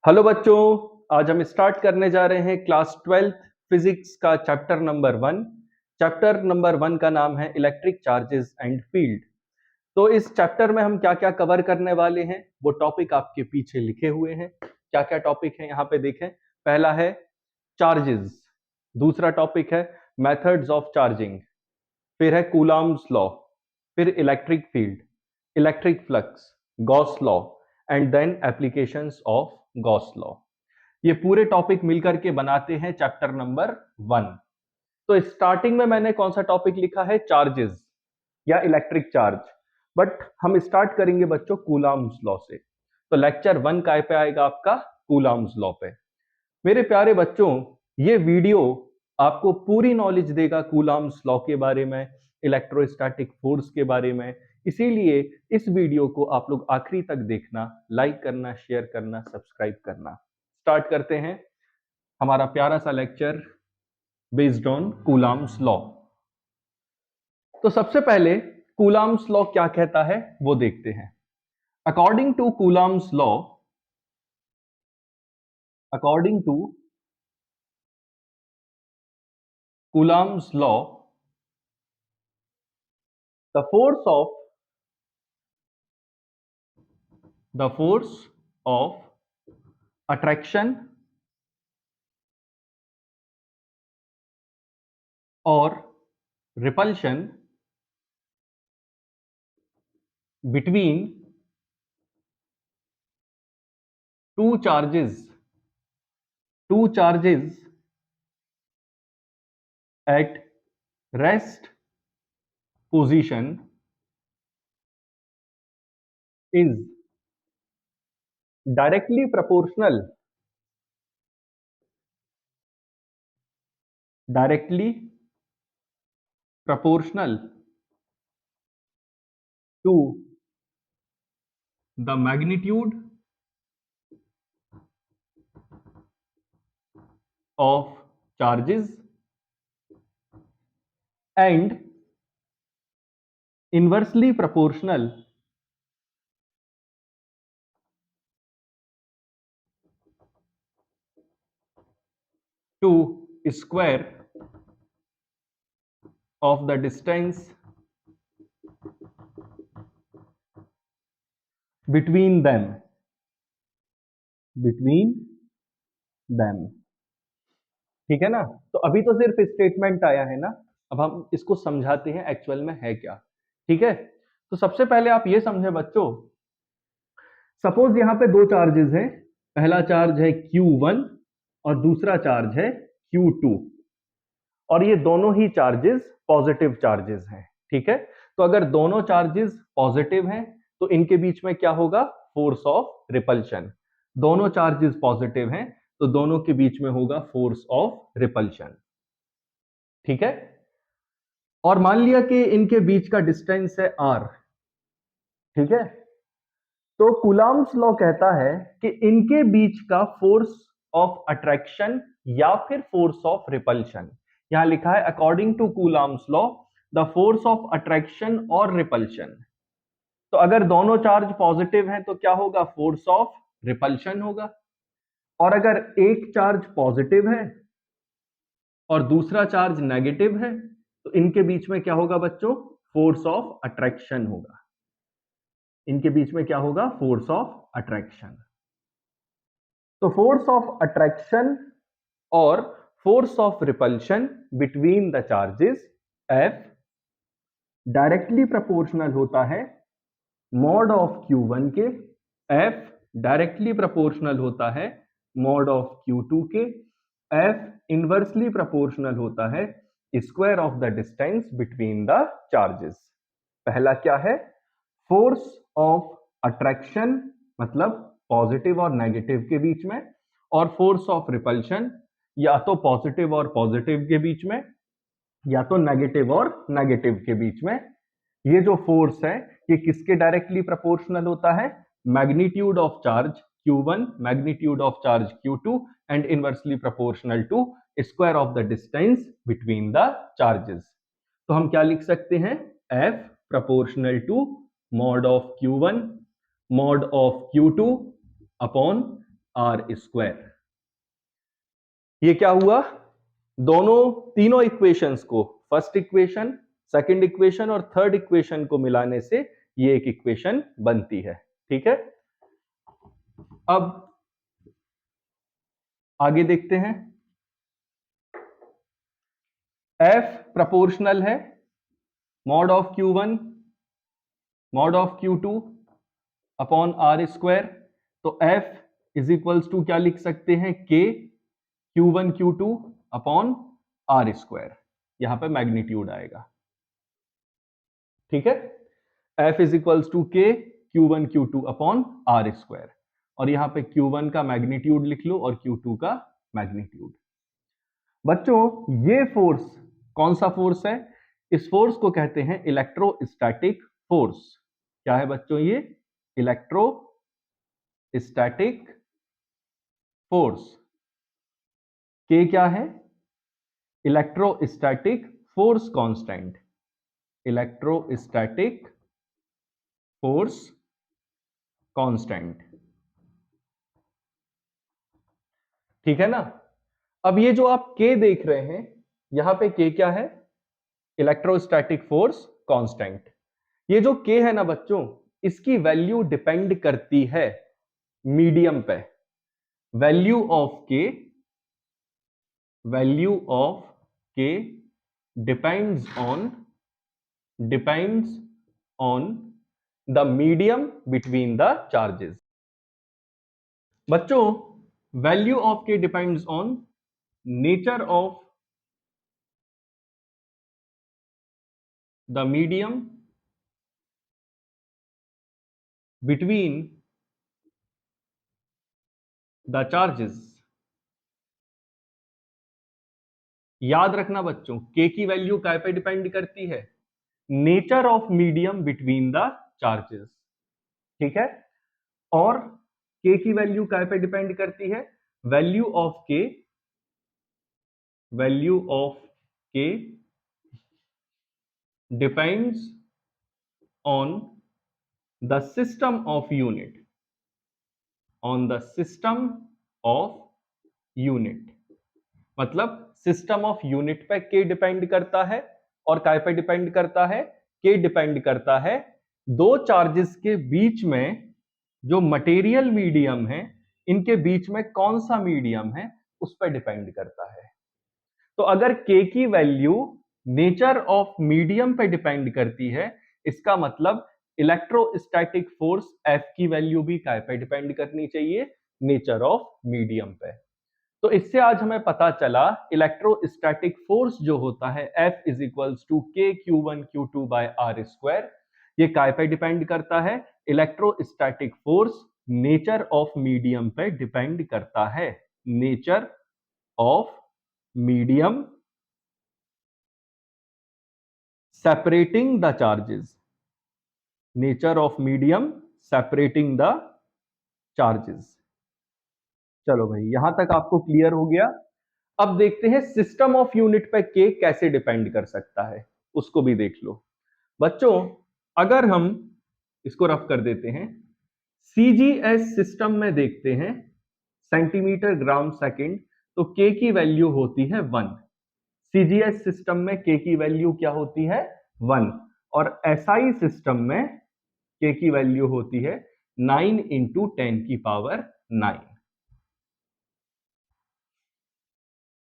Hello बच्चों, आज हम स्टार्ट करने जा रहे हैं क्लास 12th फिजिक्स का चैप्टर नंबर 1। चैप्टर नंबर 1 का नाम है इलेक्ट्रिक चार्जेस एंड फील्ड। तो इस चैप्टर में हम क्या-क्या कवर करने वाले हैं वो टॉपिक आपके पीछे लिखे हुए हैं। क्या-क्या टॉपिक है यहाँ पे देखें। पहला है चार्जेस, दूसरा टॉपिक है मेथड्स ऑफ चार्जिंग, फिर है कूलॉम्स लॉ, फिर electric field, electric flux, Gauss law and then applications of Gauss law. ये पूरे टॉपिक मिलकर के बनाते हैं चैप्टर नंबर 1। तो स्टार्टिंग में मैंने कौन सा टॉपिक लिखा है, चार्जेस या इलेक्ट्रिक चार्ज, बट हम स्टार्ट करेंगे बच्चों कूलॉम्स लॉ से। तो लेक्चर 1 काय पे आएगा आपका, कूलॉम्स लॉ पे। मेरे प्यारे बच्चों, ये वीडियो आपको पूरी नॉलेज देगा कूलॉम्स लॉ के बारे में, इलेक्ट्रोस्टैटिक फोर्स के बारे में। इसीलिए इस वीडियो को आप लोग आखिरी तक देखना, लाइक करना, शेयर करना, सब्सक्राइब करना। स्टार्ट करते हैं हमारा प्यारा सा lecture based on Coulomb's law. तो सबसे पहले कूलॉम्स लॉ क्या कहता है वो देखते हैं। According to Coulomb's law, according to Coulomb's law, the force of the force of attraction or repulsion between two charges at rest position is directly proportional directly proportional to the magnitude of charges and inversely proportional to square of the distance between them, between them। ठीक है ना। तो अभी तो सिर्फ statement आया है ना, अब हम इसको समझाते हैं एक्चुअल में है क्या। ठीक है, तो सबसे पहले आप ये समझे बच्चों, सपोज यहां पे दो चार्जेस हैं, पहला चार्ज है Q1 और दूसरा चार्ज है Q2, और ये दोनों ही चार्जेस पॉजिटिव चार्जेस हैं। ठीक है, तो अगर दोनों चार्जेस पॉजिटिव हैं तो इनके बीच में क्या होगा, फोर्स ऑफ रिपल्शन। दोनों चार्जेस पॉजिटिव हैं तो दोनों के बीच में होगा फोर्स ऑफ रिपल्शन। ठीक है, और मान लिया कि इनके बीच का डिस्टेंस है r। ठीक है, तो कूलॉम्स लॉ कहता है कि इनके बीच का फोर्स ऑफ अट्रैक्शन या फिर फोर्स ऑफ रिपल्शन, यहां लिखा है according to Coulomb's law the force of attraction और रिपल्शन। तो अगर दोनों चार्ज पॉजिटिव हैं तो क्या होगा, फोर्स ऑफ रिपल्शन होगा। और अगर एक चार्ज पॉजिटिव है और दूसरा चार्ज नेगेटिव है तो इनके बीच में क्या होगा बच्चों, फोर्स ऑफ अट्रैक्शन होगा। इनके बीच में क्या होगा, फोर्स ऑफ अट्रैक्शन। तो फोर्स ऑफ अट्रैक्शन और force of repulsion between the charges F directly proportional होता है मॉड ऑफ Q1 के, F डायरेक्टली प्रोपोर्शनल होता है मॉड ऑफ Q2 के, F इनवर्सली प्रोपोर्शनल होता है square of the distance between the charges. पहला क्या है, फोर्स ऑफ अट्रैक्शन मतलब पॉजिटिव और नेगेटिव के बीच में, और फोर्स ऑफ रिपल्शन या तो पॉजिटिव और पॉजिटिव के बीच में या तो नेगेटिव और नेगेटिव के बीच में। ये जो फोर्स है ये किसके डायरेक्टली प्रोपोर्शनल होता है, magnitude of charge Q1 magnitude of charge Q2 and inversely proportional to square of the distance between the charges. तो हम क्या लिख सकते हैं, F proportional to mod of Q1 mod of Q2 upon are square. ये क्या हुआ, तीनों इक्वेशंस को, फर्स्ट इक्वेशन, सेकंड इक्वेशन और थर्ड इक्वेशन को मिलाने से ये एक इक्वेशन बनती है। ठीक है, अब आगे देखते हैं। F प्रोपोर्शनल है mod of Q1 mod of Q2 upon are square. तो F इज इक्वल्स टू क्या लिख सकते हैं, K Q1 Q2 upon are square, यहां पे मैग्नीट्यूड आएगा। ठीक है, F is equals to K Q1 Q2 upon are square, और यहां पे Q1 का मैग्नीट्यूड लिख लो और Q2 का मैग्नीट्यूड। बच्चों ये फोर्स कौन सा फोर्स है, इस फोर्स को कहते हैं इलेक्ट्रोस्टैटिक फोर्स। क्या है बच्चों ये, इलेक्ट्रोस्टैटिक फोर्स। के क्या है, electrostatic force constant, electrostatic force constant. ठीक है ना। अब ये जो आप के देख रहे हैं, यहां पे के क्या है, इलेक्ट्रोस्टैटिक फोर्स कांस्टेंट। ये जो के है ना बच्चों, इसकी वैल्यू डिपेंड करती है मीडियम पे। वैल्यू ऑफ के depends on the medium between the charges. बच्चों वैल्यू ऑफ के depends on nature of the medium between the charges. याद रखना बच्चों, के की वैल्यू काय पे डिपेंड करती है, nature of medium between the charges. ठीक है, और के की वैल्यू काय पे डिपेंड करती है, वैल्यू ऑफ के depends on the system of unit, मतलब सिस्टम ऑफ यूनिट पे के डिपेंड करता है, और काय पे डिपेंड करता है, के डिपेंड करता है दो चार्जेस के बीच में जो मटेरियल मीडियम है, इनके बीच में कौन सा मीडियम है उस पर डिपेंड करता है। तो अगर के की वैल्यू नेचर ऑफ मीडियम पे डिपेंड करती है, इसका मतलब इलेक्ट्रोस्टैटिक फोर्स एफ की वैल्यू भी काय पे डिपेंड करनी चाहिए, नेचर ऑफ मीडियम पे। तो इससे आज हमें पता चला इलेक्ट्रोस्टैटिक फोर्स जो होता है F इज इक्वल्स टू के Q1 Q2 bye are square, ये काय पे डिपेंड करता है, electrostatic force nature of medium पे डिपेंड करता है, nature of medium separating the charges, nature of medium separating the charges. चलो भाई यहां तक आपको क्लियर हो गया। अब देखते हैं सिस्टम ऑफ यूनिट पे के कैसे डिपेंड कर सकता है, उसको भी देख लो। बच्चों अगर हम इसको रफ कर देते हैं, सीजीएस सिस्टम में देखते हैं सेंटीमीटर ग्राम सेकंड, तो के की वैल्यू होती है 1। सीजीएस सिस्टम में के की वैल्यू क्या होती है, 1, और एसआई सिस्टम में के की वैल्यू होती है 9 इंटू 10 की पावर 9।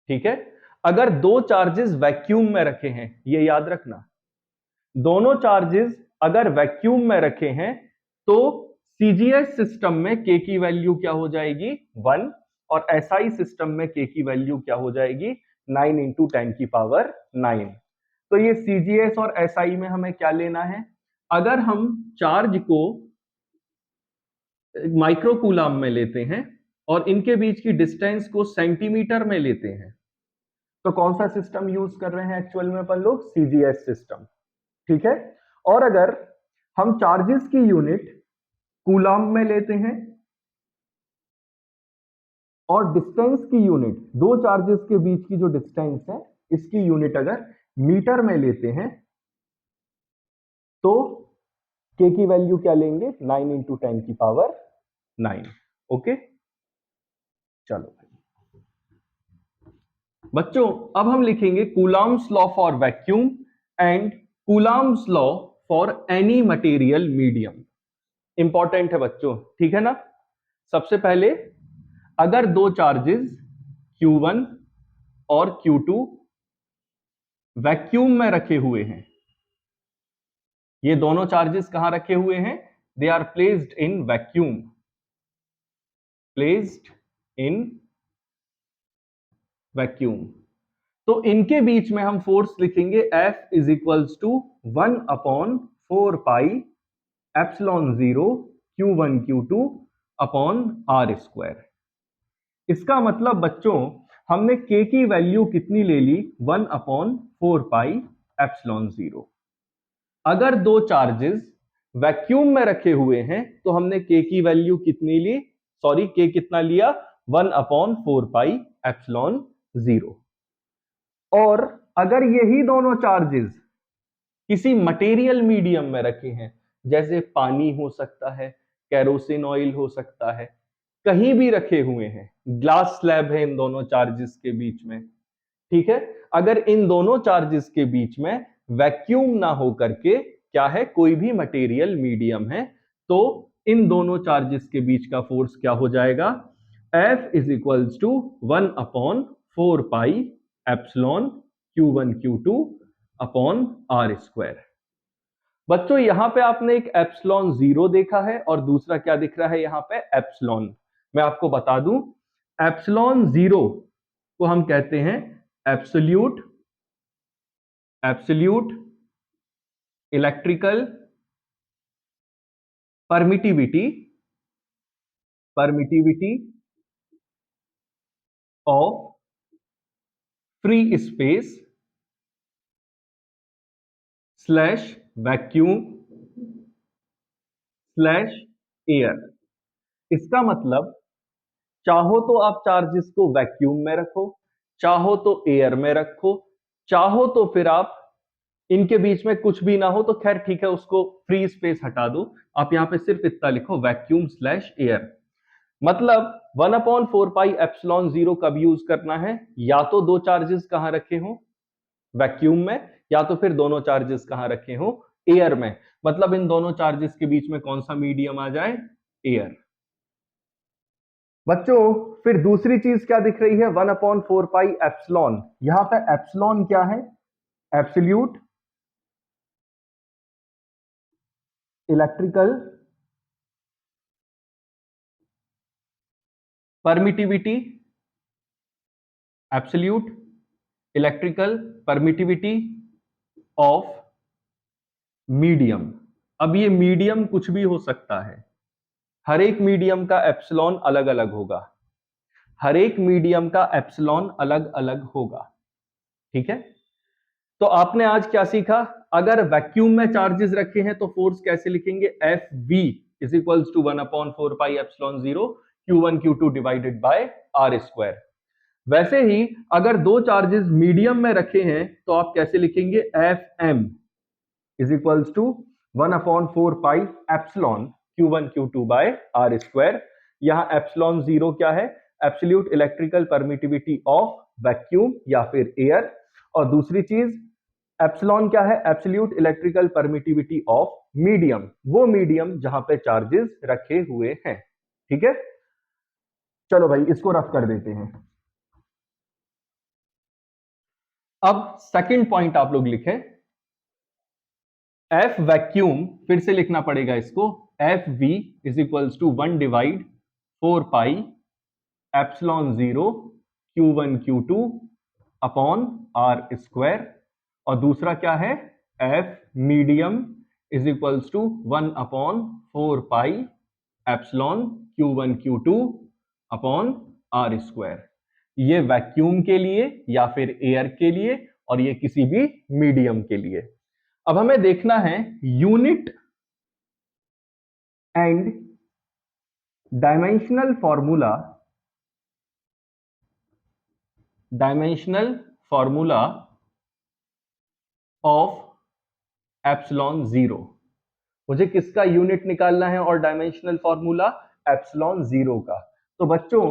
ठीक है, अगर दो चार्जेस वैक्यूम में रखे हैं, ये याद रखना, दोनों चार्जेस अगर वैक्यूम में रखे हैं तो सीजीएस सिस्टम में के की वैल्यू क्या हो जाएगी, 1, और एसआई सिस्टम में के की वैल्यू क्या हो जाएगी, 9 इंटू 10 की पावर 9। तो ये सीजीएस और एसआई में हमें क्या लेना है, अगर हम चार्ज को माइक्रोकूलम में लेते हैं और इनके बीच की डिस्टेंस को सेंटीमीटर में लेते हैं, तो कौन सा सिस्टम यूज कर रहे हैं एक्चुअल में अपन लोग, सीजीएस सिस्टम। ठीक है, और अगर हम चार्जेस की यूनिट कूलम में लेते हैं और डिस्टेंस की यूनिट, दो चार्जेस के बीच की जो डिस्टेंस है इसकी यूनिट अगर मीटर में लेते हैं, तो के की वैल्यू क्या लेंगे, 9 इंटू 10 की पावर 9। ओके, चलो बच्चों, अब हम लिखेंगे Coulomb's law for vacuum and Coulomb's law for any material medium. Important है बच्चों, ठीक है ना। सबसे पहले, अगर दो चार्जेस Q1 और Q2 वैक्यूम में रखे हुए हैं, ये दोनों चार्जेस कहां रखे हुए हैं? They are placed in vacuum, placed in vacuum. तो इनके बीच में हम फोर्स लिखेंगे F is equals to 1/4 pi epsilon 0 Q1 Q2 upon R square. इसका मतलब बच्चों, हमने K की वैल्यू कितनी ले ली? 1/4 पाई एप्सिलॉन 0। अगर दो चार्जेस वैक्यूम में रखे हुए हैं तो हमने K की वैल्यू कितनी ली? सॉरी, K कितना लिया? 1/4 पाई एप्सिलॉन 0। और अगर यही दोनों चार्जेस किसी मटेरियल मीडियम में रखे हैं, जैसे पानी हो सकता है, केरोसिन ऑयल हो सकता है, कहीं भी रखे हुए हैं, ग्लास स्लैब है इन दोनों चार्जेस के बीच में, ठीक है। अगर इन दोनों चार्जेस के बीच में वैक्यूम ना हो करके क्या है, कोई भी मटेरियल मीडियम है, तो इन दोनों चार्जेस के बीच का फोर्स क्या हो जाएगा? F is equals to 1/4 pi epsilon Q1 Q2 upon R square. बच्चों, यहां पे आपने एक एप्सिलॉन 0 देखा है और दूसरा क्या दिख रहा है यहां पे? एप्सिलॉन। मैं आपको बता दूं, एप्सिलॉन 0 को हम कहते हैं absolute electrical permittivity of free space slash vacuum slash air. इसका मतलब, चाहो तो आप चार्जेस को वैक्यूम में रखो, चाहो तो एयर में रखो, चाहो तो फिर आप इनके बीच में कुछ भी ना हो तो खैर ठीक है, उसको फ्री स्पेस हटा दो। आप यहां पे सिर्फ इतना लिखो, वैक्यूम स्लैश एयर। मतलब 1/4 पाई एप्सिलॉन 0 कब यूज करना है? या तो दो चार्जेस कहां रखे हो? वैक्यूम में, या तो फिर दोनों चार्जेस कहां रखे हो? एयर में। मतलब इन दोनों चार्जेस के बीच में कौन सा मीडियम आ जाए? एयर। बच्चों, फिर दूसरी चीज क्या दिख रही है? 1/4 पाई एप्सिलॉन। यहां पे एप्सिलॉन क्या है? Absolute electrical permittivity, absolute electrical permittivity of medium. अब ये मीडियम कुछ भी हो सकता है, हर एक मीडियम का एप्सिलॉन अलग अलग होगा, हर एक मीडियम का एप्सिलॉन अलग अलग होगा, ठीक है। तो आपने आज क्या सीखा? अगर वैक्यूम में चार्जेस रखे हैं तो फोर्स कैसे लिखेंगे? F V is equals to 1/4 pi epsilon 0 Q1 Q2 divided by R square. वैसे ही अगर दो चार्जेस मीडियम में रखे हैं तो आप कैसे लिखेंगे? F M is equals to 1/4 pi epsilon Q1 Q2 by R square. यहां एप्सिलॉन 0 क्या है? Absolute electrical permittivity of vacuum या फिर एयर। और दूसरी चीज एप्सिलॉन क्या है? Absolute electrical permittivity of medium, वो मीडियम जहां पे चार्जेस रखे हुए हैं, ठीक है। चलो भाई, इसको रफ कर देते हैं। अब सेकंड पॉइंट आप लोग लिखें, एफ वैक्यूम, फिर से लिखना पड़ेगा इसको, F V is equals to 1/4 pi epsilon 0 Q1 Q2 upon R square. और दूसरा क्या है? F medium is equals to 1/4 pi epsilon Q1 Q2 upon R square. ये वैक्यूम के लिए या फिर एयर के लिए, और ये किसी भी मीडियम के लिए। अब हमें देखना है unit and dimensional formula of epsilon 0। मुझे किसका यूनिट निकालना है और डायमेंशनल फॉर्मूला? एप्सिलॉन 0 का। तो बच्चों,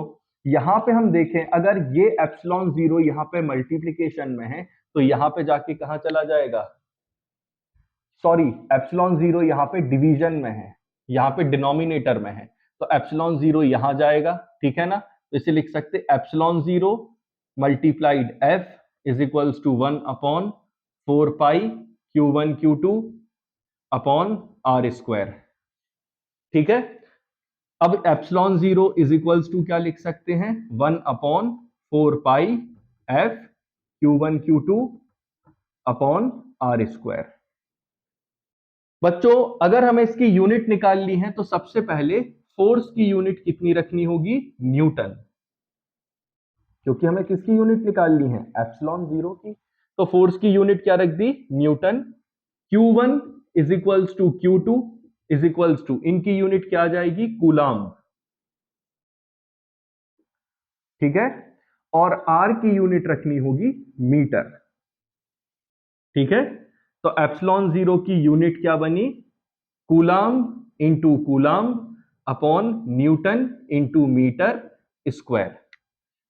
यहां पे हम देखें, अगर ये एप्सिलॉन जीरो यहाँ पे मल्टीप्लीकेशन में है तो यहाँ पे जाके कहां चला जाएगा, सॉरी एप्सिलॉन जीरो यहाँ पे डिवीजन में है, यहाँ पे डिनोमिनेटर में है, तो एप्सिलॉन जीरो यहां जाएगा, ठीक है ना। तो इसे लिख सकते epsilon zero multiplied F is equals to 1/4 pi Q1 Q2 upon are square, ठीक है। अब epsilon zero is equals to क्या लिख सकते हैं, 1/4 pi F Q1 Q2 upon are square. बच्चों अगर हमें इसकी यूनिट निकालनी है तो सबसे पहले फोर्स की यूनिट कितनी रखनी होगी, न्यूटन, क्योंकि हमें किसकी यूनिट निकालनी है, एप्सिलॉन जीरो की। तो फोर्स की यूनिट क्या रख दी, newton. Q1 is equals to Q2 is equals to, इनकी यूनिट क्या आ जाएगी, कूलाम, ठीक है। और R की यूनिट रखनी होगी मीटर, ठीक है। तो एप्सिलॉन जीरो की यूनिट क्या बनी, coulomb into coulomb upon newton into metre square.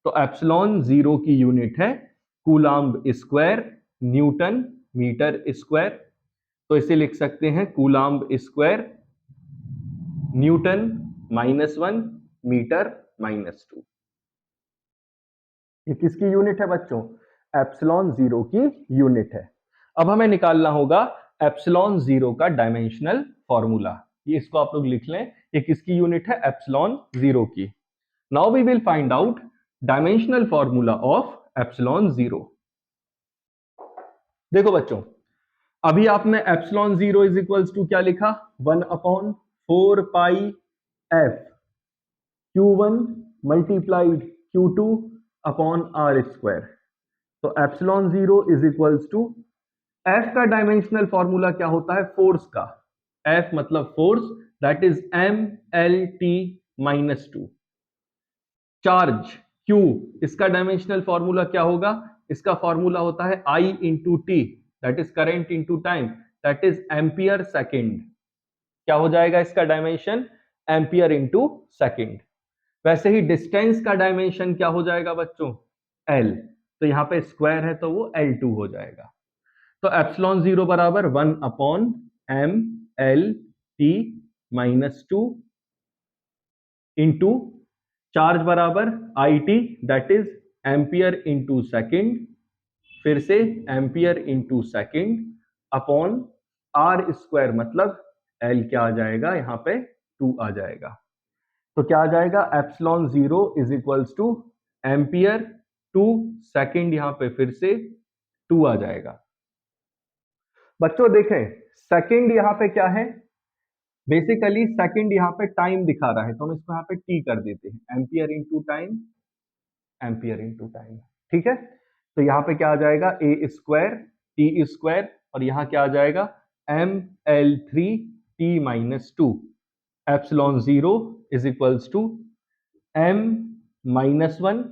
तो एप्सिलॉन जीरो की यूनिट है coulomb square newton metre square. तो इसे लिख सकते हैं कूलाम्ब स्क्वायर न्यूटन -1 मीटर -2। ये किसकी यूनिट है बच्चों, एप्सिलॉन जीरो की यूनिट है। अब हमें निकालना होगा एप्सिलॉन जीरो का डायमेंशनल फॉर्मूला, ये इसको आप लोग लिख लें, ये किसकी यूनिट है, एप्सिलॉन जीरो की। Now we will find out dimensional formula of epsilon zero. देखो बच्चों, अभी आपने epsilon zero is equals to क्या लिखा, 1/4 pi F Q1 multiplied Q2 upon are square. तो epsilon zero is equals to, F का dimensional formula क्या होता है, फोर्स का, एफ मतलब force, that is mLT-2। Charge Q, इसका डायमेंशनल फॉर्मूला क्या होगा, इसका फॉर्मूला होता है I into T, that is current into time, that is ampere second. क्या हो जाएगा इसका डायमेंशन, एम्पियर इंटू सेकेंड। वैसे ही डिस्टेंस का डायमेंशन क्या हो जाएगा बच्चों, L, तो यहां पे स्क्वायर है तो वो L2 हो जाएगा। तो एप्सिलॉन जीरो बराबर 1/mLT-2 इंटू चार्ज बराबर IT, that is ampere into second, फिर से ampere into second upon are square, मतलब L क्या आ जाएगा यहाँ पे 2 आ जाएगा। तो क्या आ जाएगा, epsilon zero is equals two ampere 2 second, यहाँ पे फिर से 2 आ जाएगा। बच्चों देखें सेकंड यहाँ पे क्या है, बेसिकली सेकंड यहाँ पे टाइम दिखा रहा है, तो हम इसको यहाँ पे टी कर देते हैं, ampere into time, ampere into time, ठीक है। तो यहाँ पे क्या आ जाएगा, ए स्क्वायर टी स्क्वायर, और यहाँ क्या आ जाएगा, mL3T-2 epsilon zero is equals to m-1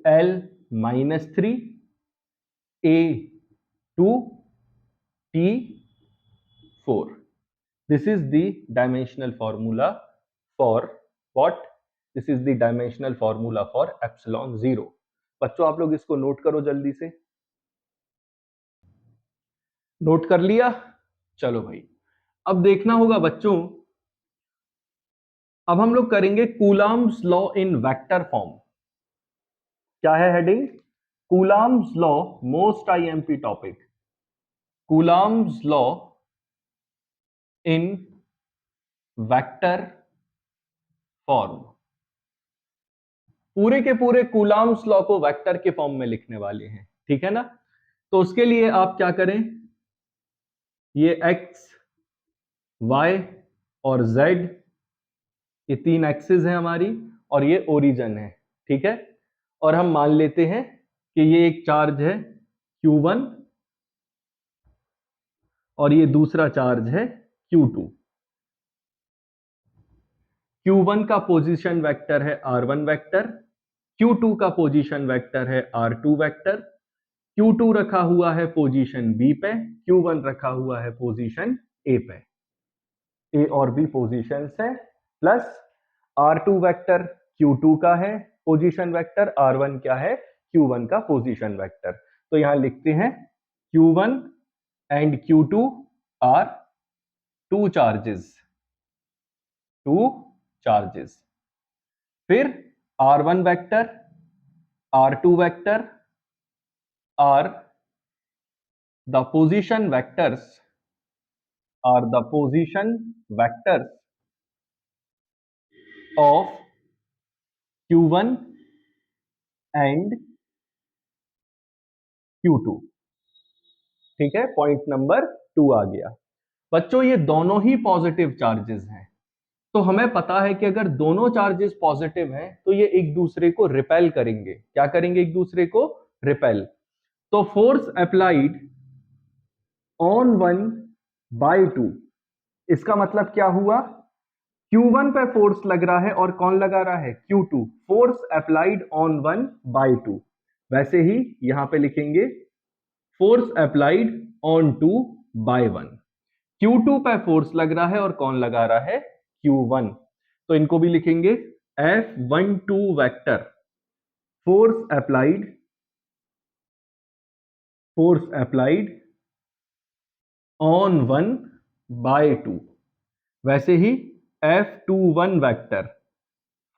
L-3 A2 T4। This is the dimensional formula for what? This is the dimensional formula for epsilon zero। बच्चों आप लोग इसको नोट करो जल्दी से, नोट कर लिया, चलो भाई अब देखना होगा बच्चों, अब हम लोग करेंगे coulombs law in vector form. क्या है heading, coulombs law, most IMP topic, coulombs law in vector form. पूरे के पूरे कूलाम्स लॉ को वेक्टर के फॉर्म में लिखने वाले हैं, ठीक है ना। तो उसके लिए आप क्या करें, ये x y और z, ये 3 एक्सिस है हमारी, और ये ओरिजिन है, ठीक है। और हम मान लेते हैं कि ये एक चार्ज है Q1 और ये दूसरा चार्ज है Q2। Q1 का पोजीशन वेक्टर है R1 वेक्टर, Q2 का पोजीशन वेक्टर है R2 वेक्टर, Q2 रखा हुआ है पोजीशन B पे, Q1 रखा हुआ है पोजीशन A पे, A और B पोजीशन है, प्लस R2 वेक्टर Q2 का है पोजीशन वेक्टर, R1 क्या है, Q1 का पोजीशन वेक्टर। तो यहां लिखते हैं Q1 and Q2 are two charges, फिर R1 vector, R2 vector are the position vectors of Q1 and Q2। ठीक है, पॉइंट नंबर 2 आ गया। बच्चों ये दोनों ही पॉजिटिव चार्जेस हैं, तो हमें पता है कि अगर दोनों चार्जेस पॉजिटिव हैं तो ये एक दूसरे को रिपेल करेंगे। क्या करेंगे, एक दूसरे को रिपेल। तो फोर्स अप्लाइड ऑन 1 बाय 2, इसका मतलब क्या हुआ, Q1 पे फोर्स लग रहा है और कौन लगा रहा है, Q2। Force applied on 1 by 2। वैसे ही यहां पे लिखेंगे force applied on 2 by 1। Q2 पे फोर्स लग रहा है और कौन लगा रहा है, Q1। तो इनको भी लिखेंगे F12 vector, force applied on 1 by 2। वैसे ही F21 vector,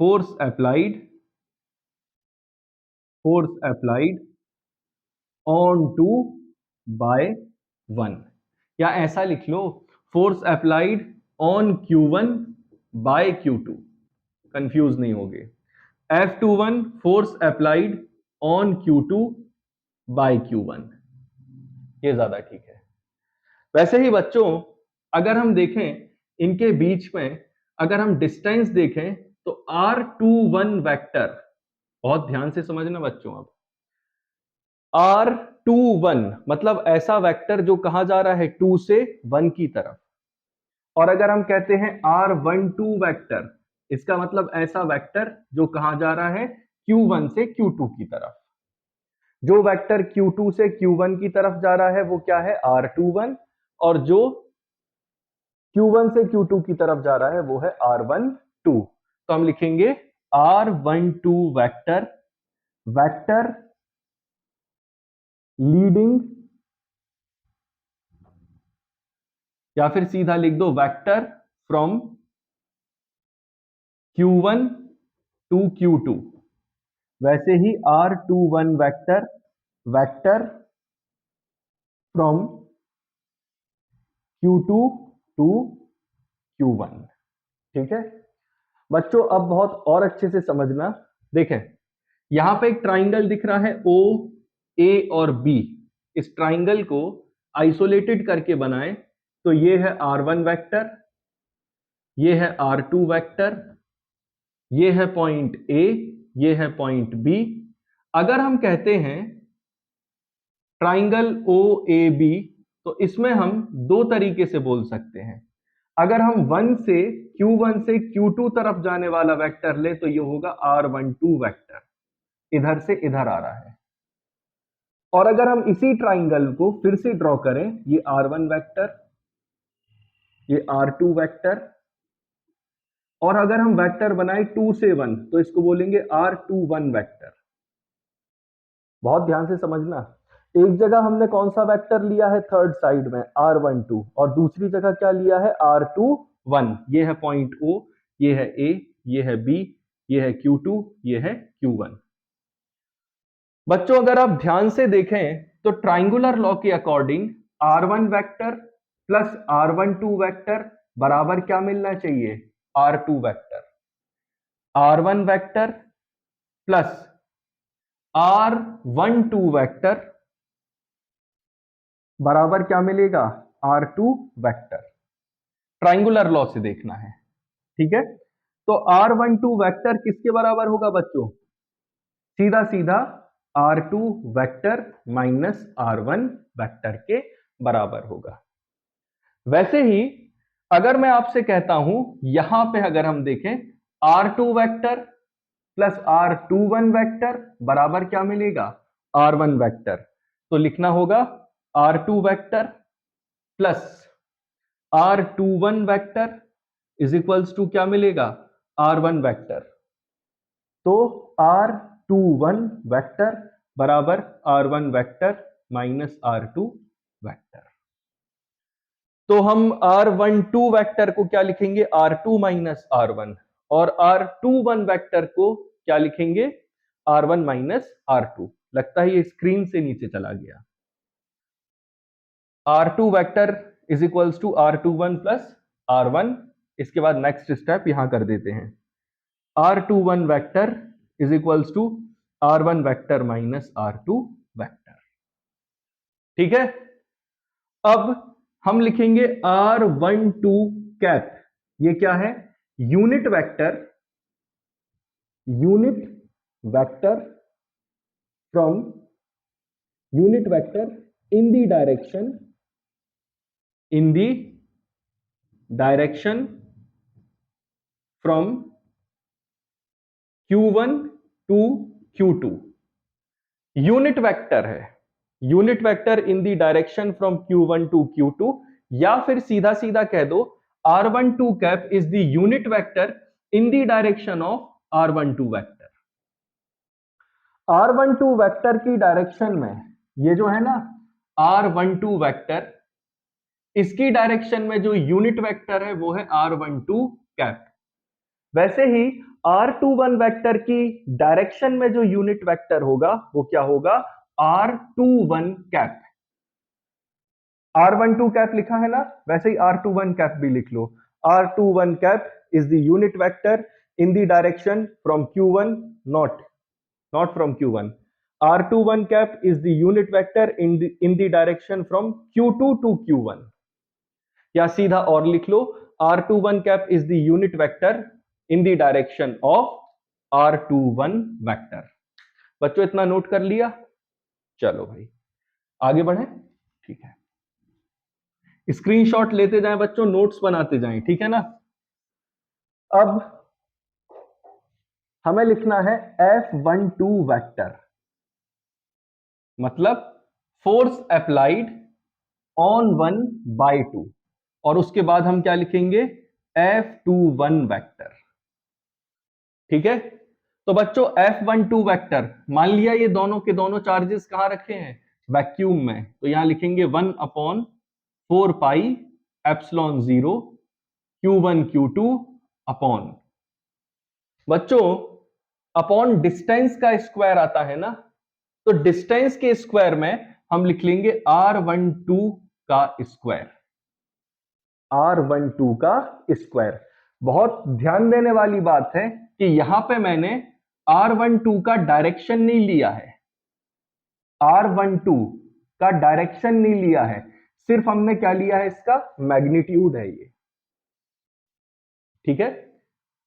force applied on 2 by 1। या ऐसा लिख लो, force applied on Q1 by Q2, confuse नहीं होगे। F21 force applied on Q2 bye Q1, ये ज्यादा ठीक है। वैसे ही बच्चों अगर हम देखें इनके बीच में, अगर हम डिस्टेंस देखें तो R21 वेक्टर, बहुत ध्यान से समझना बच्चों, अब R21 मतलब ऐसा वेक्टर जो कहां जा रहा है, 2 से 1 की तरफ। और अगर हम कहते हैं R12 वेक्टर, इसका मतलब ऐसा वेक्टर जो कहां जा रहा है, Q1 से Q2 की तरफ। जो वेक्टर Q2 से Q1 की तरफ जा रहा है वो क्या है, R21, और जो Q1 से Q2 की तरफ जा रहा है वो है R12। तो हम लिखेंगे R12 वेक्टर लीडिंग, या फिर सीधा लिख दो vector from Q1 to Q2। वैसे ही R21 vector from Q2 to Q1। ठीक है बच्चों, अब बहुत और अच्छे से समझना। देखें यहां पे एक ट्राइंगल दिख रहा है O, A और B। इस ट्राइंगल को आइसोलेटेड करके बनाएं तो ये है R1 वेक्टर, ये है R2 वेक्टर, ये है पॉइंट A, ये है पॉइंट B। अगर हम कहते हैं ट्राइंगल OAB, तो इसमें हम दो तरीके से बोल सकते हैं। अगर हम Q1 से Q2 तरफ जाने वाला वेक्टर ले तो ये होगा R12 वेक्टर, इधर से इधर आ रहा है। और अगर हम इसी ट्राइंगल को फिर से ड्रॉ करें, ये R1 वेक्टर, ये R2 वेक्टर, और अगर हम वेक्टर बनाए 2 से 1 तो इसको बोलेंगे R21 वेक्टर। बहुत ध्यान से समझना, एक जगह हमने कौन सा वेक्टर लिया है, थर्ड साइड में R12, और दूसरी जगह क्या लिया है, R21। ये है पॉइंट O, ये है A, ये है B, ये है Q2, ये है Q1। बच्चों अगर आप ध्यान से देखें तो ट्राइंगुलर लॉ के according R1 vector plus R12 vector बराबर क्या मिलना चाहिए, R2 vector. R1 vector plus R12 vector बराबर क्या मिलेगा, R2 वेक्टर। ट्राइंगुलर लॉ से देखना है, ठीक है। तो R12 वेक्टर किसके बराबर होगा बच्चों, सीधा सीधा R2 vector minus R1 vector के बराबर होगा। वैसे ही अगर मैं आपसे कहता हूं यहां पे अगर हम देखें R2 vector plus R21 vector बराबर क्या मिलेगा, R1 वेक्टर। तो लिखना होगा R2 vector plus R21 vector is equals to क्या मिलेगा, R1 वेक्टर। तो R21 वेक्टर बराबर R1 vector minus R2 vector. तो हम R12 वेक्टर को क्या लिखेंगे, R2 माइनस R1, और R21 वेक्टर को क्या लिखेंगे, R1 माइनस R2। लगता है ये स्क्रीन से नीचे चला गया। R2 vector is equals to R21 plus R1। इसके बाद नेक्स्ट स्टेप यहां कर देते हैं, R21 vector is equals to R1 vector minus R2 vector. ठीक है, अब हम लिखेंगे R12 कैप, ये क्या है, unit vector from unit vector in the direction from Q1 to Q2। Unit vector है, unit vector in the direction from Q1 to Q2, या फिर सीधा सीधा कह दो R12 cap is the unit vector in the direction of R12 vector. R12 vector की डायरेक्शन में ये जो है ना R12 वेक्टर, इसकी डायरेक्शन में जो यूनिट वेक्टर है वो है R12 कैप। वैसे ही R21 वेक्टर की डायरेक्शन में जो यूनिट वेक्टर होगा वो क्या होगा, R21 कैप। R12 कैप लिखा है ना, वैसे ही R21 कैप भी लिख लो। R21 cap is the unit vector in the direction from Q1, not from Q1। R21 cap is the unit vector in the direction from Q2 to Q1। या सीधा और लिख लो, R21 cap is the unit vector in the direction of R21 vector। बच्चों इतना note कर लिया, चलो भाई आगे बढ़े। ठीक है, स्क्रीनशॉट लेते जाएं बच्चों, नोट्स बनाते जाएं, ठीक है ना। अब हमें लिखना है F12 वेक्टर, मतलब फोर्स अप्लाइड ऑन 1 बाय 2, और उसके बाद हम क्या लिखेंगे, F21 वेक्टर। ठीक है, तो बच्चों F12 वेक्टर, मान लिया ये दोनों के दोनों चार्जेस कहां रखे हैं, वैक्यूम में, तो यहां लिखेंगे 1/4 pi epsilon 0 Q1 Q2 upon, बच्चों अपॉन डिस्टेंस का स्क्वायर आता है ना, तो डिस्टेंस के स्क्वायर में हम लिख लेंगे R12 का स्क्वायर, R12 का स्क्वायर। बहुत ध्यान देने वाली बात है कि यहां पे मैंने R12 का डायरेक्शन नहीं लिया है, R12 का डायरेक्शन नहीं लिया है, सिर्फ हमने क्या लिया है, इसका मैग्नीट्यूड है ये। ठीक है,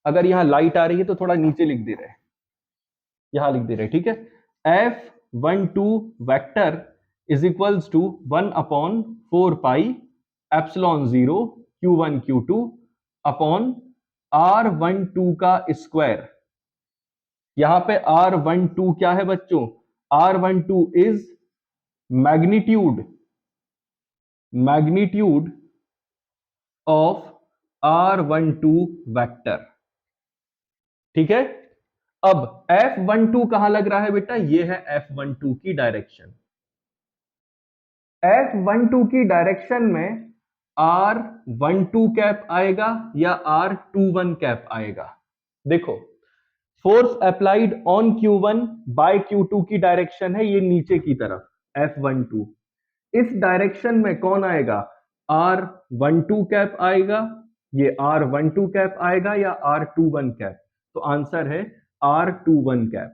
अगर यहां लाइट आ रही है तो थोड़ा नीचे लिख दे रहे, यहां लिख दे रहे, ठीक है। F12 vector is equals to 1/4 pi epsilon 0 Q1 Q2 upon R12 का स्क्वायर। यहां पे R12 क्या है बच्चों, R12 is magnitude of R12 vector. ठीक है, अब F12 कहां लग रहा है बेटा, ये है F12 की डायरेक्शन। F12 की डायरेक्शन में R12 कैप आएगा या R21 कैप आएगा। देखो force applied on Q1 by Q2 की डायरेक्शन है ये नीचे की तरफ F12, इस डायरेक्शन में कौन आएगा, R12 कैप आएगा, ये R12 कैप आएगा या R21 कैप, तो आंसर है R21 कैप,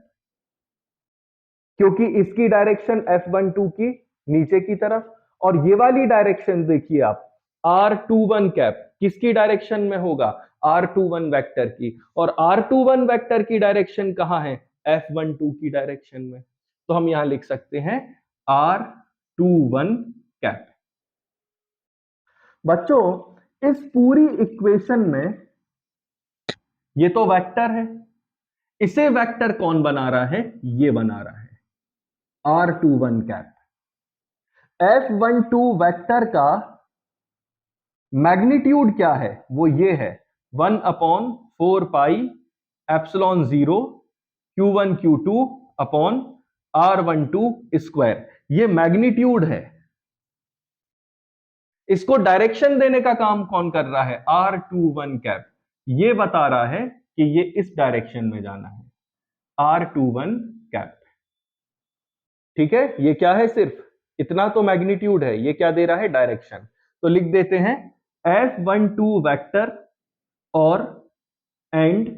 क्योंकि इसकी डायरेक्शन F12 की नीचे की तरफ, और ये वाली डायरेक्शन देखिए आप, R21 कैप किसकी डायरेक्शन में होगा, R21 वेक्टर की, और R21 वेक्टर की डायरेक्शन कहां है, F12 की डायरेक्शन में, तो हम यहां लिख सकते हैं R21 कैप। बच्चों इस पूरी इक्वेशन में ये तो वेक्टर है, इसे वेक्टर कौन बना रहा है, ये बना रहा है R21 कैप। F12 वेक्टर का मैग्नीट्यूड क्या है, वो ये है 1/4 pi epsilon 0 Q1 Q2 upon R12 square. ये मैग्नीट्यूड है। इसको डायरेक्शन देने का काम कौन कर रहा है? R21 cap. ये बता रहा है कि ये इस डायरेक्शन में जाना है, R21 कैप। ठीक है, ये क्या है? सिर्फ इतना तो मैग्नीट्यूड है, ये क्या दे रहा है? डायरेक्शन। तो लिख देते हैं F12 वेक्टर और and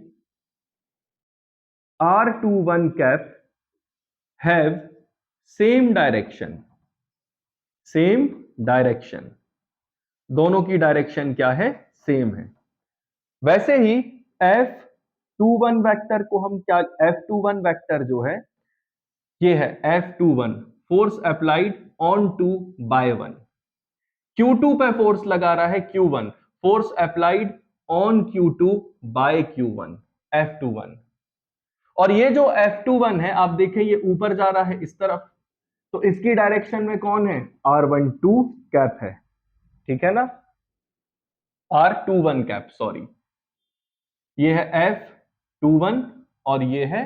R21 cap have same direction. Same direction, दोनों की डायरेक्शन क्या है? सेम है। वैसे ही F21 वेक्टर को हम क्या, F21 वेक्टर जो है ये है F21 force applied on two by one. Q2 पे फोर्स लगा रहा है Q1, force applied on Q2 bye Q1, F21। और ये जो F21 है आप देखें ये ऊपर जा रहा है इस तरफ, तो इसकी डायरेक्शन में कौन है? R12 कैप है। ठीक है ना, R21 कैप, सॉरी, ये है F21 और ये है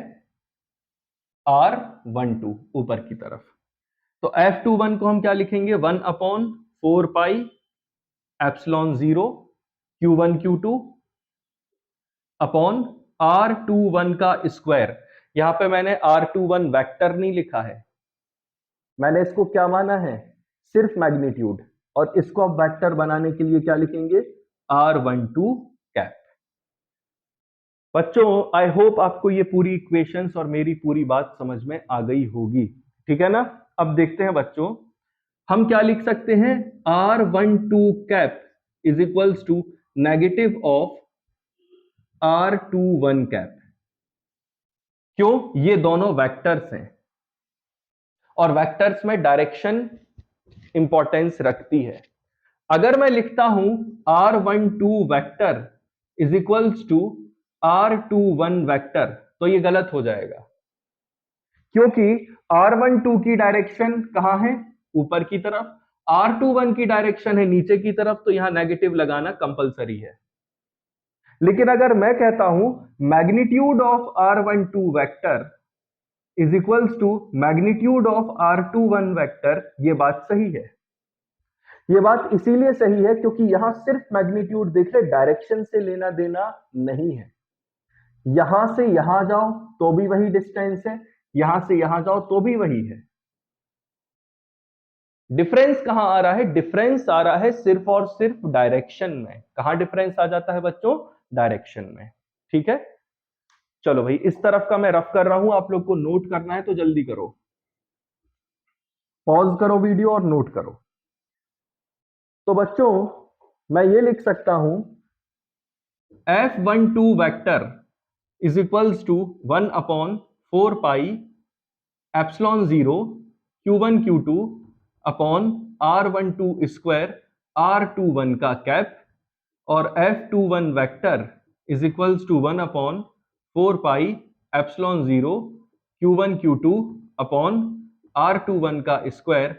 R12 ऊपर की तरफ। तो F21 को हम क्या लिखेंगे? 1/4 pi epsilon 0 Q1 Q2 upon R21 का स्क्वायर। यहां पे मैंने R21 वेक्टर नहीं लिखा है, मैंने इसको क्या माना है? सिर्फ मैग्नीट्यूड। और इसको अब वेक्टर बनाने के लिए क्या लिखेंगे? R12 cap. बच्चों आई होप आपको ये पूरी इक्वेशंस और मेरी पूरी बात समझ में आ गई होगी। ठीक है ना, अब देखते हैं बच्चों हम क्या लिख सकते हैं? R12 cap is equals to negative of R21 cap. क्यों? ये दोनों वेक्टर्स हैं और वेक्टर्स में डायरेक्शन इंपॉर्टेंस रखती है। अगर मैं लिखता हूं R12 vector is equals to R21 vector तो ये गलत हो जाएगा, क्योंकि R12 की डायरेक्शन कहां है? ऊपर की तरफ। R21 की डायरेक्शन है नीचे की तरफ, तो यहां नेगेटिव लगाना कंपलसरी है। लेकिन अगर मैं कहता हूं magnitude of R12 vector is equals to magnitude of R21 vector, ये बात सही है। ये बात इसीलिए सही है क्योंकि यहां सिर्फ मैग्नीट्यूड देख ले, डायरेक्शन से लेना देना नहीं है। यहां से यहां जाओ तो भी वही डिस्टेंस है, यहां से यहां जाओ तो भी वही है। डिफरेंस कहां आ रहा है? डिफरेंस आ रहा है सिर्फ और सिर्फ डायरेक्शन में। कहां डिफरेंस आ जाता है बच्चों? डायरेक्शन में। ठीक है, चलो भाई इस तरफ का मैं रफ कर रहा हूं, आप लोग को नोट करना है तो जल्दी करो, पॉज करो वीडियो और नोट करो। तो बच्चों मैं ये लिख सकता हूं F12 vector is equals to 1/4 pi epsilon 0 Q1 Q2 upon R12 square R21 का कैप, और F21 vector is equals to 1/4 pi epsilon 0 Q1 Q2 upon R21 का स्क्वायर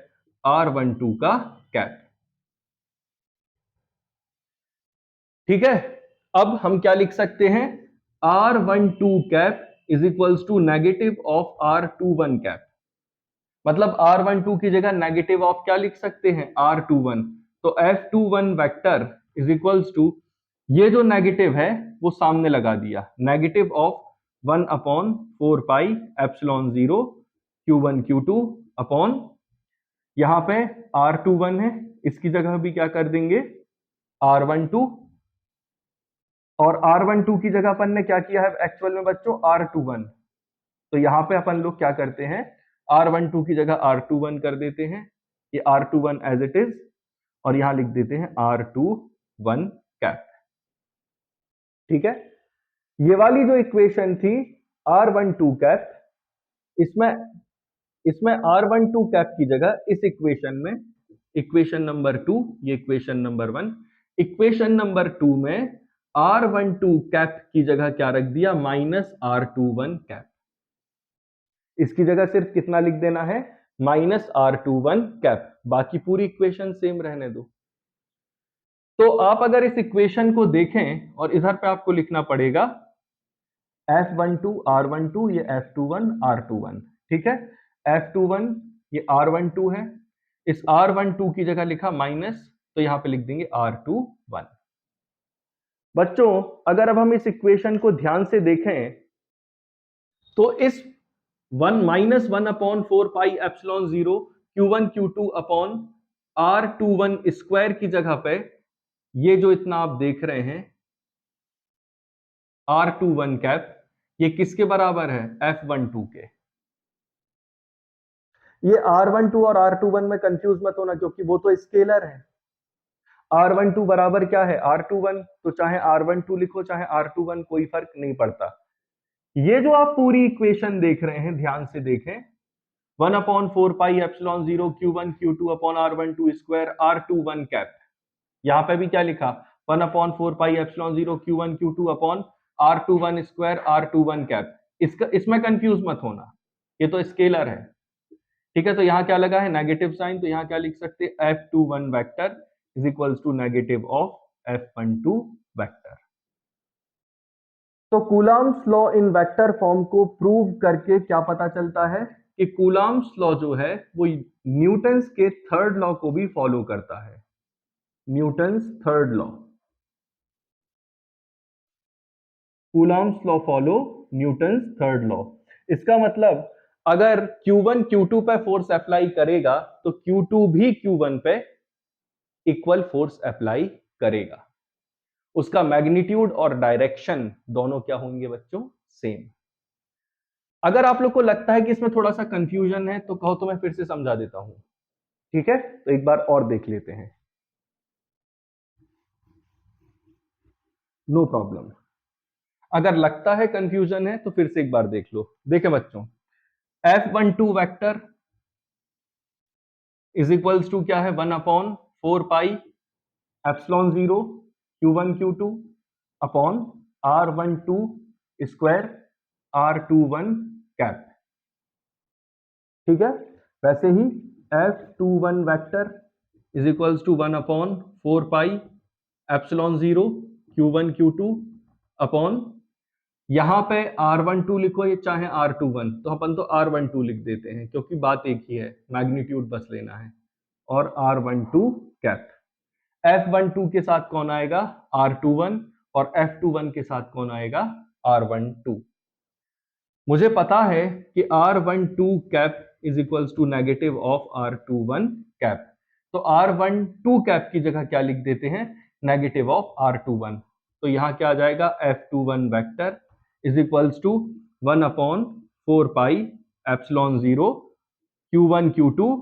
R12 का कैप। ठीक है, अब हम क्या लिख सकते हैं? R12 cap is equals to negative of R21 cap. मतलब R12 की जगह नेगेटिव ऑफ क्या लिख सकते हैं? R21। तो F21 vector is equals to, ये जो नेगेटिव है वो सामने लगा दिया, negative of 1/4 pi epsilon 0 Q1 Q2 upon, यहां पे R21 है, इसकी जगह भी क्या कर देंगे? R12। और R12 की जगह अपन ने क्या किया है एक्चुअल में बच्चों? R21। तो यहां पे अपन लोग क्या करते हैं? R12 की जगह R21 कर देते हैं, ये R21 एज इट इज, और यहां लिख देते हैं R21 कैप। ठीक है, ये वाली जो इक्वेशन थी R12 कैप, इसमें इसमें R12 कैप की जगह इस इक्वेशन में, इक्वेशन नंबर 2, ये इक्वेशन नंबर 1, इक्वेशन नंबर 2 में R12 कैप की जगह क्या रख दिया? -R21 cap. इसकी जगह सिर्फ कितना लिख देना है? -R21 कैप, बाकी पूरी इक्वेशन सेम रहने दो। तो आप अगर इस इक्वेशन को देखें और इधर पे आपको लिखना पड़ेगा F12 R12, ये F21 R21, ठीक है। F21 ये R12 है, इस R12 की जगह लिखा माइनस, तो यहां पे लिख देंगे R21। बच्चों अगर अब हम इस इक्वेशन को ध्यान से देखें तो इस 1 minus 1/4πε0 Q1 Q2 upon R21 square की जगह पे ये जो इतना आप देख रहे हैं R21 कैप, ये किसके बराबर है? F12 के। ये R12 और R21 में कंफ्यूज मत होना क्योंकि वो तो स्केलर है। R12 बराबर क्या है? R21, तो चाहे R12 लिखो चाहे R21 कोई फर्क नहीं पड़ता। ये जो आप पूरी इक्वेशन देख रहे हैं ध्यान से देखें, 1/4πε0 Q1 Q2 upon R12 square R21 cap, यहां पे भी क्या लिखा? 1/4πε0 Q1 Q2 upon R21 square R21 cap. इसमें कंफ्यूज मत होना, ये तो स्केलर है, ठीक है। तो यहां क्या लगा है? नेगेटिव साइन, तो यहां क्या लिख सकते हैं? F21 vector is equals to negative of F12 vector. तो Coulomb's law in vector form को प्रूव करके क्या पता चलता है कि कूलॉम्स लॉ जो है वो न्यूटन्स के थर्ड लॉ को भी फॉलो करता है। Newton's third law, Coulomb's law follow Newton's third law. इसका मतलब अगर Q1 Q2 पे फोर्स अप्लाई करेगा तो Q2 भी Q1 पे इक्वल फोर्स अप्लाई करेगा। उसका मैग्नीट्यूड और डायरेक्शन दोनों क्या होंगे बच्चों? सेम। अगर आप लोग को लगता है कि इसमें थोड़ा सा कंफ्यूजन है तो कहो तो मैं फिर से समझा देता हूं, ठीक है। तो एक बार और देख लेते हैं, नो प्रॉब्लम। अगर लगता है कंफ्यूजन है तो फिर से एक बार देख लो। देखें बच्चों, F12 vector is equals to क्या है? 1/4πε0 Q1 Q2 upon R12 square R21 cap, ठीक है। वैसे ही F21 vector is equals to 1/4πε0 Q1 Q2 upon, यहां पे R12 लिखो ये चाहे R21, तो अपन तो R12 लिख देते हैं क्योंकि बात एक ही है, मैग्नीट्यूड बस लेना है, और R12 कैप। F12 के साथ कौन आएगा? R21, और F21 के साथ कौन आएगा? R12। मुझे पता है कि R12 cap is equals to negative of R21 cap, तो R12 कैप की जगह क्या लिख देते हैं? Negative of R21। तो यहां क्या आ जाएगा? F21 vector is equals to 1/4πε0 Q1 Q2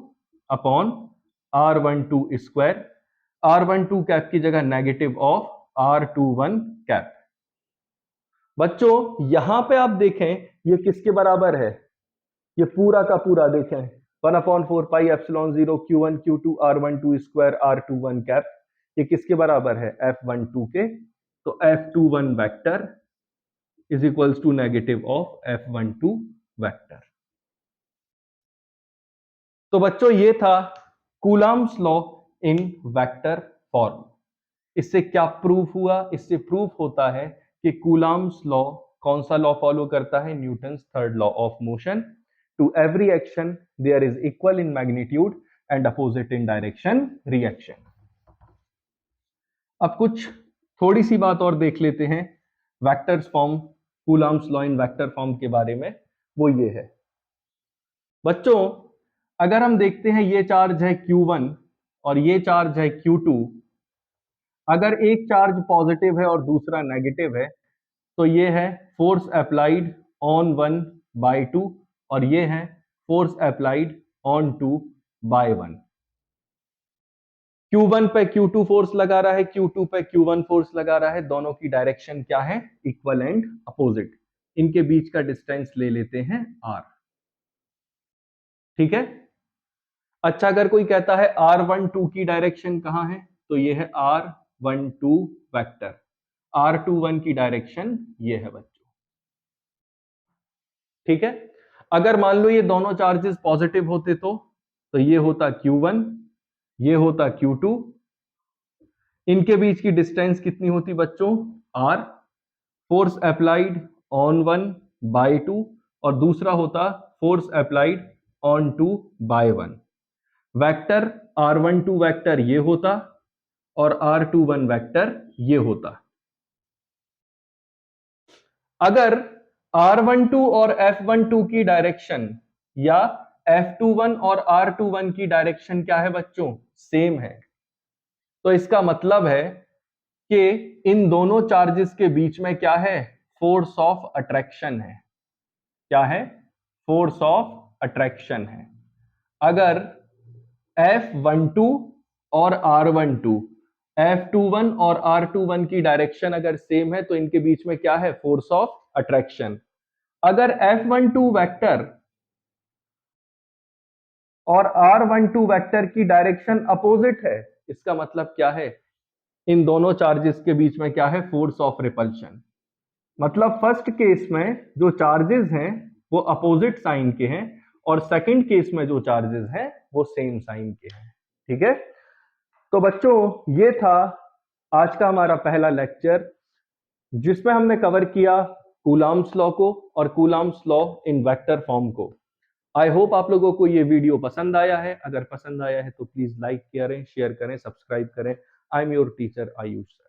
upon R12 square, R12 cap की जगह नेगेटिव ऑफ R21 कैप। बच्चों यहां पे आप देखें ये किसके बराबर है? ये पूरा का पूरा देखें 1/4πε0 Q1 Q2 R12 square R21 cap, ये किसके बराबर है? F12 के। तो F21 vector is equals to negative of F12 vector. तो बच्चों ये था Coulomb's law in vector form. इससे क्या प्रूफ हुआ? इससे प्रूफ होता है कि कूलॉम्स लॉ कौन सा लॉ फॉलो करता है? Newton's third law of motion. To every action there is equal in magnitude and opposite in direction reaction. अब कुछ थोड़ी सी बात और देख लेते हैं vectors form, Coulomb's law in vector form के बारे में। वो ये है बच्चों, अगर हम देखते हैं ये चार्ज है Q1 और ये चार्ज है Q2, अगर एक चार्ज पॉजिटिव है और दूसरा नेगेटिव है तो ये है फोर्स अप्लाइड ऑन 1/2 और ये है फोर्स अप्लाइड ऑन 2/1। Q1 पे Q2 फोर्स लगा रहा है, Q2 पे Q1 फोर्स लगा रहा है, दोनों की डायरेक्शन क्या है? Equal and opposite. इनके बीच का डिस्टेंस ले लेते हैं R, ठीक है। अच्छा अगर कोई कहता है R12 की डायरेक्शन कहां है, तो ये है R12 वेक्टर, R21 की डायरेक्शन ये है बच्चों, ठीक है। अगर मान लो ये दोनों चार्जेस पॉजिटिव होते तो ये होता Q1, ये होता Q2, इनके बीच की डिस्टेंस कितनी होती बच्चों? R। Force applied on 1 by 2 और दूसरा होता force applied on 2 by 1। Vector r12 vector ये होता और r21 वेक्टर ये होता। अगर r12 और f12 की डायरेक्शन या f21 और r21 की डायरेक्शन क्या है बच्चों, सेम है, तो इसका मतलब है कि इन दोनों चार्जेस के बीच में क्या है, फोर्स ऑफ अट्रैक्शन है। क्या है, फोर्स ऑफ अट्रैक्शन है। अगर F12 और R12, F21 और R21 की डायरेक्शन अगर सेम है तो इनके बीच में क्या है, फोर्स ऑफ अट्रैक्शन। अगर F12 वेक्टर और R12 वेक्टर की डायरेक्शन अपोजिट है, इसका मतलब क्या है, इन दोनों चार्जेस के बीच में क्या है, फोर्स ऑफ रिपल्शन। मतलब फर्स्ट केस में जो चार्जेस हैं वो अपोजिट साइन के हैं और सेकंड केस में जो चार्जेस हैं वो सेम साइन के हैं। ठीक है, तो बच्चों ये था आज का हमारा पहला लेक्चर, जिसमें हमने कवर किया कूलॉम्स लॉ को और Coulomb's law in vector form को। आई होप आप लोगों को ये वीडियो पसंद आया है। अगर पसंद आया है तो प्लीज लाइक करें, शेयर करें, सब्सक्राइब करें। I am your teacher Ayush.